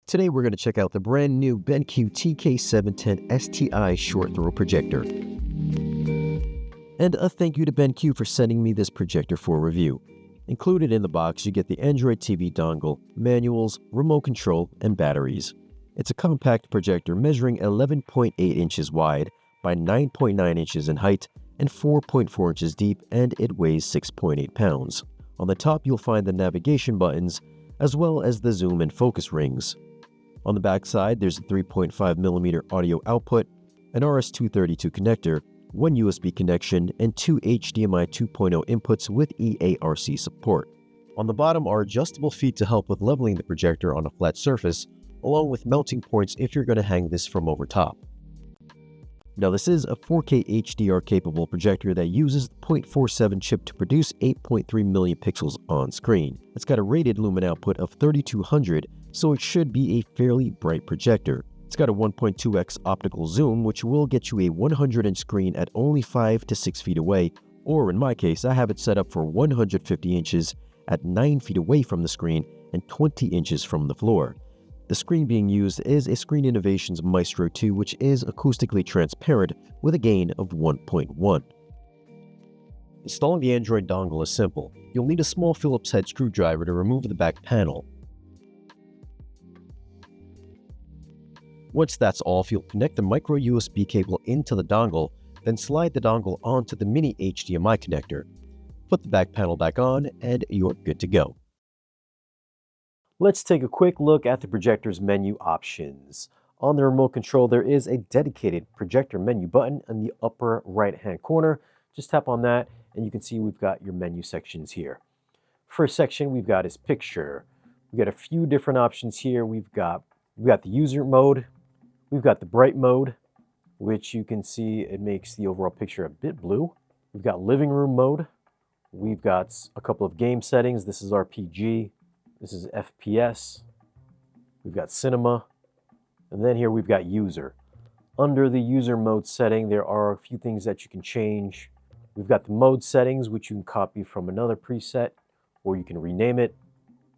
Today we're going to check out the brand new BenQ TK710STi short throw projector. And a thank you to BenQ for sending me this projector for review. Included in the box you get the Android TV dongle, manuals, remote control, and batteries. It's a compact projector measuring 11.8 inches wide by 9.9 inches in height and 4.4 inches deep, and it weighs 6.8 pounds. On the top you'll find the navigation buttons as well as the zoom and focus rings. On the back side there's a 3.5mm audio output, an RS-232 connector, one USB connection, and two HDMI 2.0 inputs with EARC support. On the bottom are adjustable feet to help with leveling the projector on a flat surface, along with mounting points if you're going to hang this from over top. Now this is a 4K HDR capable projector that uses the 0.47 chip to produce 8.3 million pixels on screen. It's got a rated lumen output of 3200, so it should be a fairly bright projector. It's got a 1.2x optical zoom, which will get you a 100-inch screen at only 5 to 6 feet away, or in my case, I have it set up for 150 inches at 9 feet away from the screen and 20 inches from the floor. The screen being used is a Screen Innovations Maestro 2, which is acoustically transparent with a gain of 1.1. Installing the Android dongle is simple. You'll need a small Phillips head screwdriver to remove the back panel. Once that's off, you'll connect the micro USB cable into the dongle, then slide the dongle onto the mini HDMI connector. Put the back panel back on, and you're good to go. Let's take a quick look at the projector's menu options. On the remote control, there is a dedicated projector menu button in the upper right-hand corner. Just tap on that, and you can see we've got your menu sections here. First section we've got is picture. We've got a few different options here. We've got the user mode. We've got the bright mode, which you can see it makes the overall picture a bit blue. We've got living room mode. We've got a couple of game settings. This is RPG. This is FPS. We've got cinema. And then here we've got user. Under the user mode setting, there are a few things that you can change. We've got the mode settings, which you can copy from another preset, or you can rename it.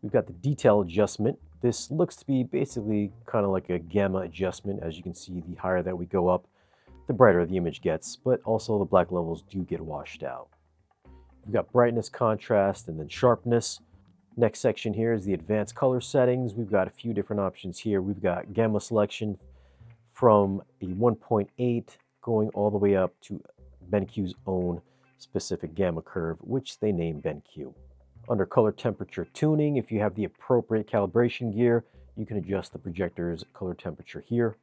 We've got the detail adjustment. This looks to be basically kind of like a gamma adjustment. As you can see, the higher that we go up, the brighter the image gets, but also the black levels do get washed out. We've got brightness, contrast, and then sharpness. Next section here is the advanced color settings. We've got a few different options here. We've got gamma selection from a 1.8 going all the way up to BenQ's own specific gamma curve, which they name BenQ. Under color temperature tuning, if you have the appropriate calibration gear, you can adjust the projector's color temperature here.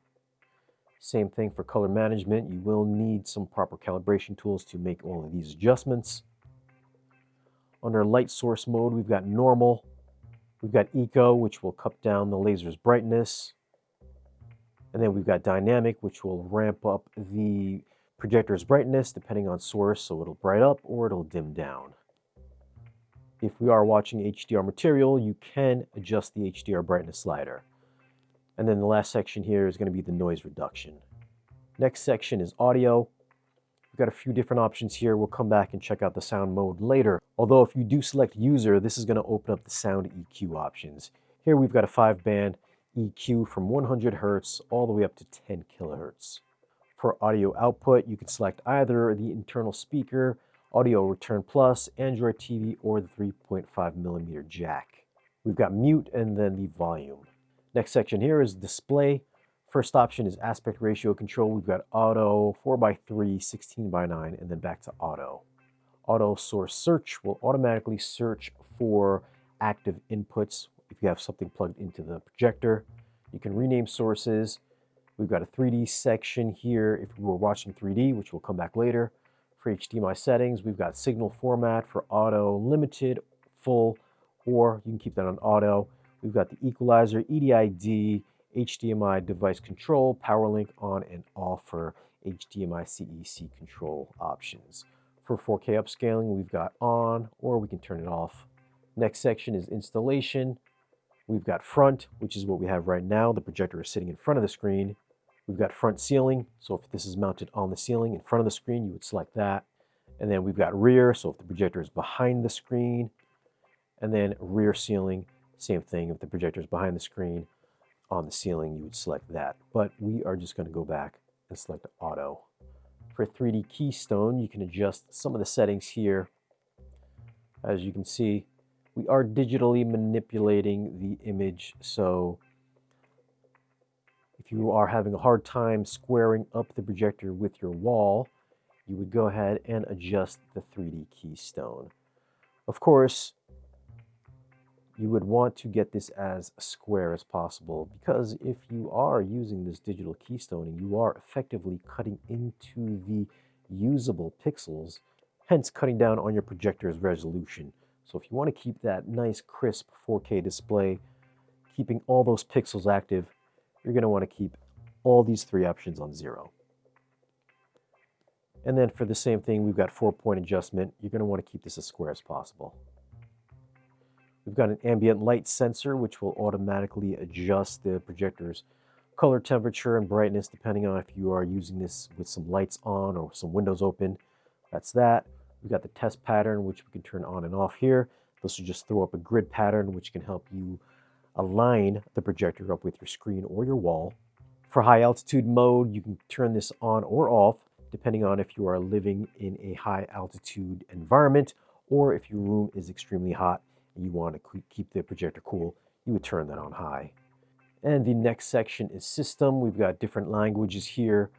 Same thing for color management. You will need some proper calibration tools to make all of these adjustments. Under light source mode, we've got normal. We've got eco, which will cut down the laser's brightness. And then we've got dynamic, which will ramp up the projector's brightness depending on source, so it'll bright up or it'll dim down. If we are watching HDR material, you can adjust the HDR brightness slider. And then the last section here is going to be the noise reduction. Next section is audio. We've got a few different options here. We'll come back and check out the sound mode later. Although if you do select user, this is going to open up the sound EQ options. Here we've got a 5-band EQ from 100 Hz all the way up to 10 kHz. For audio output, you can select either the internal speaker, Audio Return Plus, Android TV, or the 3.5mm jack. We've got mute and then the volume. Next section here is display. First option is aspect ratio control. We've got auto, 4:3, 16:9, and then back to auto. Auto source search will automatically search for active inputs if you have something plugged into the projector. You can rename sources. We've got a 3D section here if we were watching 3D, which will come back later. For HDMI settings, we've got signal format for auto, limited, full, or you can keep that on auto. We've got the equalizer, EDID, HDMI device control, power link on and off for HDMI CEC control options. For 4K upscaling, we've got on, or we can turn it off. Next section is installation. We've got front, which is what we have right now. The projector is sitting in front of the screen. We've got front ceiling, so if this is mounted on the ceiling in front of the screen, you would select that. And then we've got rear, so if the projector is behind the screen. And then rear ceiling, same thing if the projector is behind the screen. on the ceiling, you would select that. But we are just going to go back and select auto. For 3D Keystone, you can adjust some of the settings here. As you can see, we are digitally manipulating the image, so if you are having a hard time squaring up the projector with your wall, you would go ahead and adjust the 3D Keystone. Of course, you would want to get this as square as possible, because if you are using this digital keystoning, you are effectively cutting into the usable pixels, hence cutting down on your projector's resolution. So if you want to keep that nice crisp 4K display, keeping all those pixels active, you're going to want to keep all these three options on 0. And then for the same thing, we've got 4-point adjustment. You're going to want to keep this as square as possible. We've got an ambient light sensor, which will automatically adjust the projector's color temperature and brightness depending on if you are using this with some lights on or some windows open. That's that. We've got the test pattern, which we can turn on and off here. This will just throw up a grid pattern, which can help you align the projector up with your screen or your wall. For high altitude mode, you can turn this on or off depending on if you are living in a high altitude environment or if your room is extremely hot and you want to keep the projector cool, you would turn that on high. And the next section is system. We've got different languages here.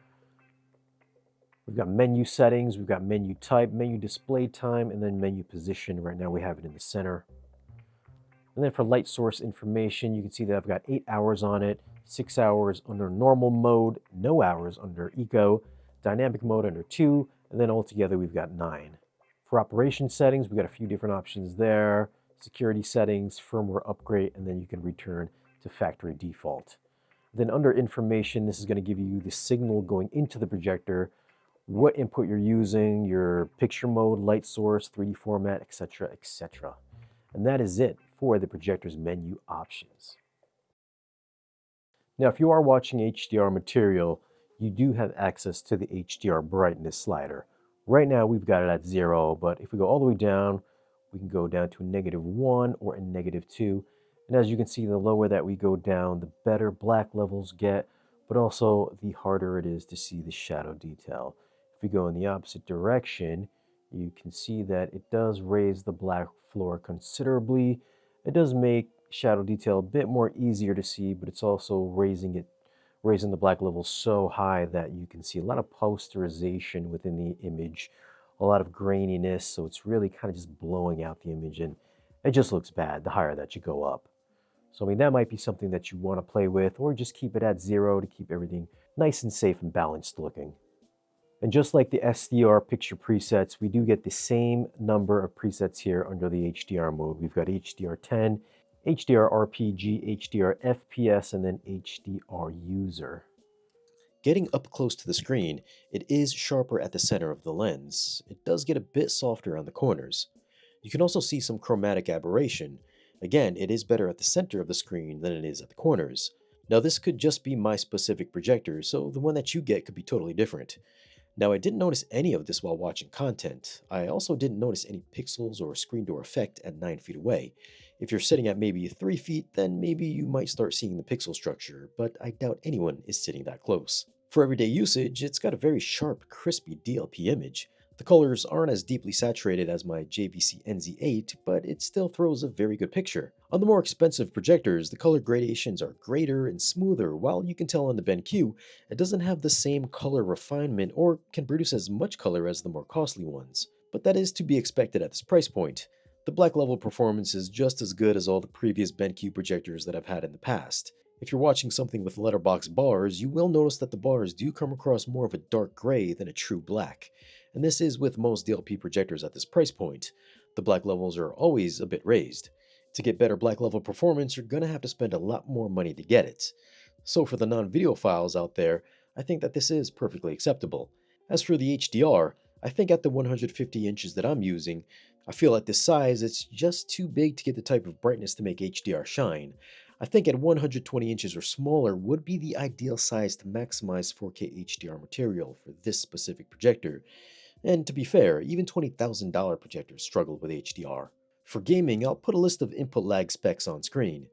We've got menu settings, we've got menu type, menu display time, and then menu position. Right now we have it in the center. And then for light source information, you can see that I've got 8 hours on it, 6 hours under normal mode, no hours under eco, dynamic mode under 2, and then altogether we've got 9. For operation settings, we've got a few different options there. Security settings, firmware upgrade, and then you can return to factory default. Then under information, this is going to give you the signal going into the projector, what input you're using, your picture mode, light source, 3D format, etc., etc. And that is it for the projector's menu options. Now, if you are watching HDR material, you do have access to the HDR brightness slider. Right now, we've got it at 0, but if we go all the way down, we can go down to a -1 or a -2. And as you can see, the lower that we go down, the better black levels get, but also the harder it is to see the shadow detail. If we go in the opposite direction, you can see that it does raise the black floor considerably. It does make shadow detail a bit more easier to see, but it's also raising the black levels so high that you can see a lot of posterization within the image, a lot of graininess, so it's really kind of just blowing out the image, and it just looks bad the higher that you go up. So I mean, that might be something that you want to play with, or just keep it at 0 to keep everything nice and safe and balanced looking. And just like the SDR picture presets, we do get the same number of presets here under the HDR mode. We've got HDR10, HDR RPG, HDR FPS, and then HDR user. Getting up close to the screen, it is sharper at the center of the lens. It does get a bit softer on the corners. You can also see some chromatic aberration. Again, it is better at the center of the screen than it is at the corners. Now this could just be my specific projector, so the one that you get could be totally different. Now I didn't notice any of this while watching content. I also didn't notice any pixels or screen door effect at 9 feet away. If you're sitting at maybe 3 feet, then maybe you might start seeing the pixel structure, but I doubt anyone is sitting that close. For everyday usage, it's got a very sharp, crispy DLP image. The colors aren't as deeply saturated as my JVC NZ8, but it still throws a very good picture. On the more expensive projectors, the color gradations are greater and smoother, while you can tell on the BenQ, it doesn't have the same color refinement or can produce as much color as the more costly ones. But that is to be expected at this price point. The black level performance is just as good as all the previous BenQ projectors that I've had in the past. If you're watching something with letterbox bars, you will notice that the bars do come across more of a dark gray than a true black. And this is with most DLP projectors at this price point. The black levels are always a bit raised. To get better black level performance, you're gonna have to spend a lot more money to get it. So for the non-videophiles out there, I think that this is perfectly acceptable. As for the HDR, I think at the 150 inches that I'm using, I feel at this size it's just too big to get the type of brightness to make HDR shine. I think at 120 inches or smaller would be the ideal size to maximize 4K HDR material for this specific projector. And to be fair, even $20,000 projectors struggle with HDR. For gaming, I'll put a list of input lag specs on screen.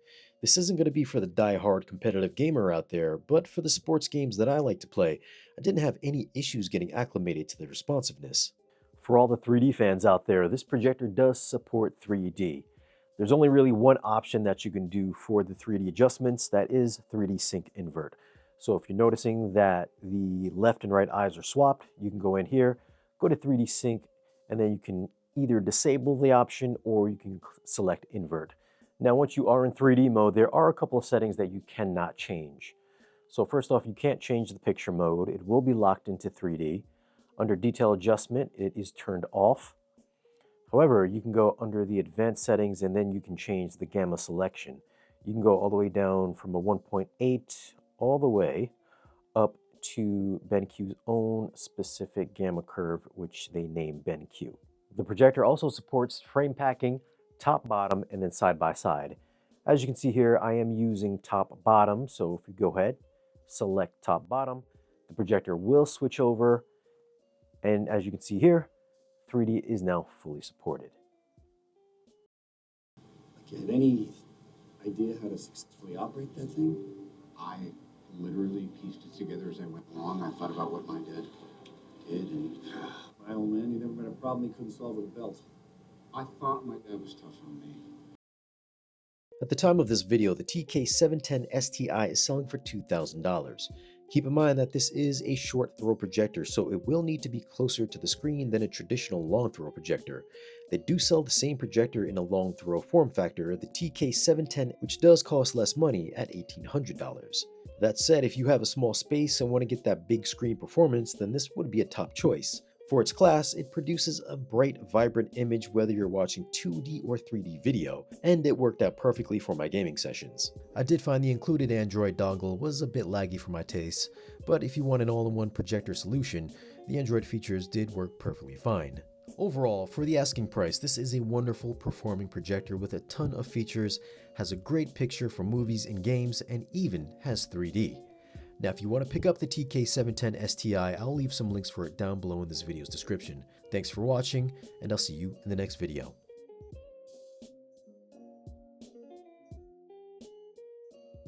This isn't going to be for the die-hard competitive gamer out there, but for the sports games that I like to play, I didn't have any issues getting acclimated to the responsiveness. For all the 3D fans out there, this projector does support 3D. There's only really one option that you can do for the 3D adjustments, that is 3D sync invert. So if you're noticing that the left and right eyes are swapped, you can go in here, go to 3D sync, and then you can either disable the option or you can select invert. Now, once you are in 3D mode, there are a couple of settings that you cannot change. So first off, you can't change the picture mode. It will be locked into 3D. Under detail adjustment, it is turned off. However, you can go under the advanced settings and then you can change the gamma selection. You can go all the way down from a 1.8 all the way up to BenQ's own specific gamma curve, which they name BenQ. The projector also supports frame packing, top, bottom, and then side by side. As you can see here, I am using top bottom, so if you go ahead, select top bottom, the projector will switch over, and as you can see here, 3D is now fully supported. Okay, any idea how to successfully operate that thing? I literally pieced it together as I went along. I thought about what my dad did, and My old man, he never had a problem he couldn't solve with a belt. I thought my dad was tough on me. At the time of this video, the TK710STi is selling for $2,000. Keep in mind that this is a short throw projector, so it will need to be closer to the screen than a traditional long throw projector. They do sell the same projector in a long throw form factor, the TK710, which does cost less money at $1,800. That said, if you have a small space and want to get that big screen performance, then this would be a top choice. For its class, it produces a bright, vibrant image whether you're watching 2D or 3D video, and it worked out perfectly for my gaming sessions. I did find the included Android dongle was a bit laggy for my taste, but if you want an all-in-one projector solution, the Android features did work perfectly fine. Overall, for the asking price, this is a wonderful performing projector with a ton of features, has a great picture for movies and games, and even has 3D. Now, if you want to pick up the TK710STi, I'll leave some links for it down below in this video's description. Thanks for watching, and I'll see you in the next video.